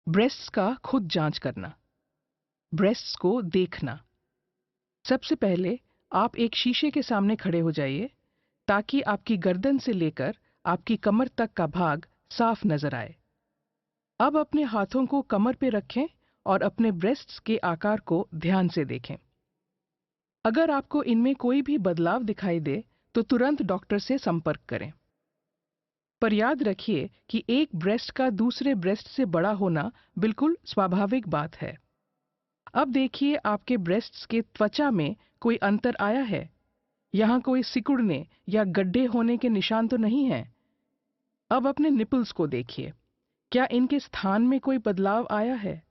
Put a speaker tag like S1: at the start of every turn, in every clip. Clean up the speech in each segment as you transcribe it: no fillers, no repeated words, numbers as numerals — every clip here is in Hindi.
S1: ब्रेस्ट्स का खुद जांच करना। ब्रेस्ट्स को देखना। सबसे पहले आप एक शीशे के सामने खड़े हो जाइए ताकि आपकी गर्दन से लेकर आपकी कमर तक का भाग साफ नजर आए। अब अपने हाथों को कमर पे रखें और अपने ब्रेस्ट्स के आकार को ध्यान से देखें। अगर आपको इनमें कोई भी बदलाव दिखाई दे तो तुरंत डॉक्टर से संपर्क करें। पर याद रखिए कि एक ब्रेस्ट का दूसरे ब्रेस्ट से बड़ा होना बिल्कुल स्वाभाविक बात है। अब देखिए आपके ब्रेस्ट्स के त्वचा में कोई अंतर आया है। यहाँ कोई सिकुड़ने या गड्ढे होने के निशान तो नहीं है। अब अपने निपल्स को देखिए, क्या इनके स्थान में कोई बदलाव आया है?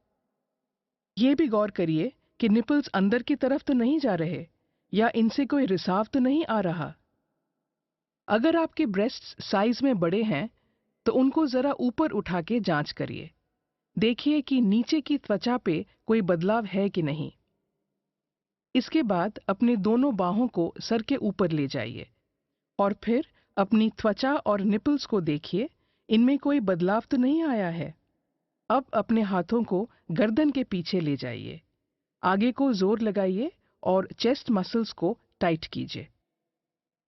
S1: ये भी गौर करिए कि निपल्स अंदर की तरफ तो नहीं जा रहे या इनसे कोई रिसाव तो नहीं आ रहा। अगर आपके ब्रेस्ट्स साइज में बड़े हैं तो उनको जरा ऊपर उठा के जांच करिए। देखिए कि नीचे की त्वचा पे कोई बदलाव है कि नहीं। इसके बाद अपने दोनों बाहों को सर के ऊपर ले जाइए और फिर अपनी त्वचा और निपल्स को देखिए, इनमें कोई बदलाव तो नहीं आया है। अब अपने हाथों को गर्दन के पीछे ले जाइए, आगे को जोर लगाइए और चेस्ट मसल्स को टाइट कीजिए।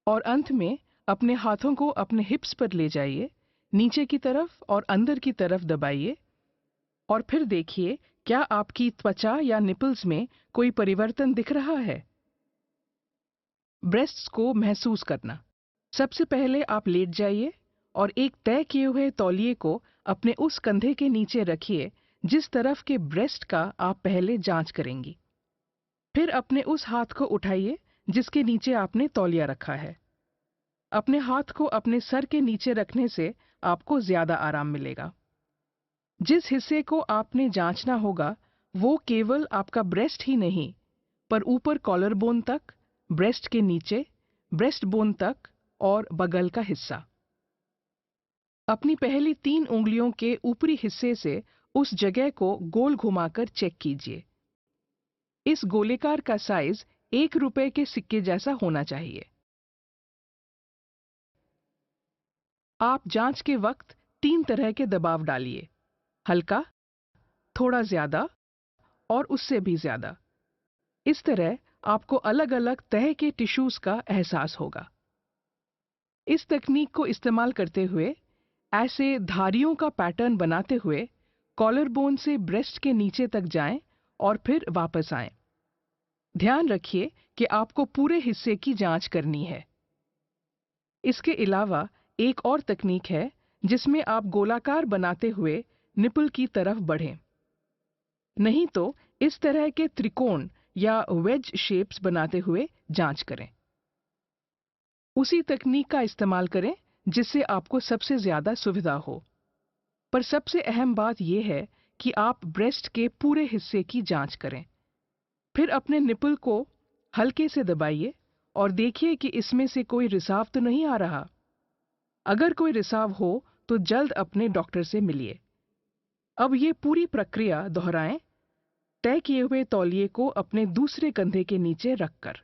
S1: और अंत में अपने हाथों को अपने हिप्स पर ले जाइए, नीचे की तरफ और अंदर की तरफ दबाइए और फिर देखिए क्या आपकी त्वचा या निपल्स में कोई परिवर्तन दिख रहा है। ब्रेस्ट्स को महसूस करना। सबसे पहले आप लेट जाइए और एक तय किए हुए तौलिए को अपने उस कंधे के नीचे रखिए जिस तरफ के ब्रेस्ट का आप पहले जांच करेंगी। फिर अपने उस हाथ को उठाइए जिसके नीचे आपने तौलिया रखा है। अपने हाथ को अपने सर के नीचे रखने से आपको ज्यादा आराम मिलेगा। जिस हिस्से को आपने जांचना होगा वो केवल आपका ब्रेस्ट ही नहीं, पर ऊपर कॉलर बोन तक, ब्रेस्ट के नीचे, ब्रेस्ट बोन तक और बगल का हिस्सा। अपनी पहली 3 उंगलियों के ऊपरी हिस्से से उस जगह को गोल घुमाकर चेक कीजिए। इस गोलेकार का साइज 1 रुपए के सिक्के जैसा होना चाहिए। आप जांच के वक्त 3 तरह के दबाव डालिए, हल्का, थोड़ा ज्यादा और उससे भी ज्यादा। इस तरह आपको अलग-अलग तरह के टिश्यूज का एहसास होगा। इस तकनीक को इस्तेमाल करते हुए ऐसे धारियों का पैटर्न बनाते हुए कॉलर बोन से ब्रेस्ट के नीचे तक जाएं और फिर वापस आएं। ध्यान रखिए कि आपको पूरे हिस्से की जांच करनी है। इसके अलावा एक और तकनीक है जिसमें आप गोलाकार बनाते हुए निपल की तरफ बढ़ें। नहीं तो इस तरह के त्रिकोण या वेज शेप्स बनाते हुए जांच करें। उसी तकनीक का इस्तेमाल करें जिससे आपको सबसे ज्यादा सुविधा हो। पर सबसे अहम बात यह है कि आप ब्रेस्ट के पूरे हिस्से की जांच करें। फिर अपने निपल को हल्के से दबाइए और देखिए कि इसमें से कोई रिसाव तो नहीं आ रहा। अगर कोई रिसाव हो तो जल्द अपने डॉक्टर से मिलिए। अब ये पूरी प्रक्रिया दोहराएं, तय किए हुए तौलिए को अपने दूसरे कंधे के नीचे रखकर।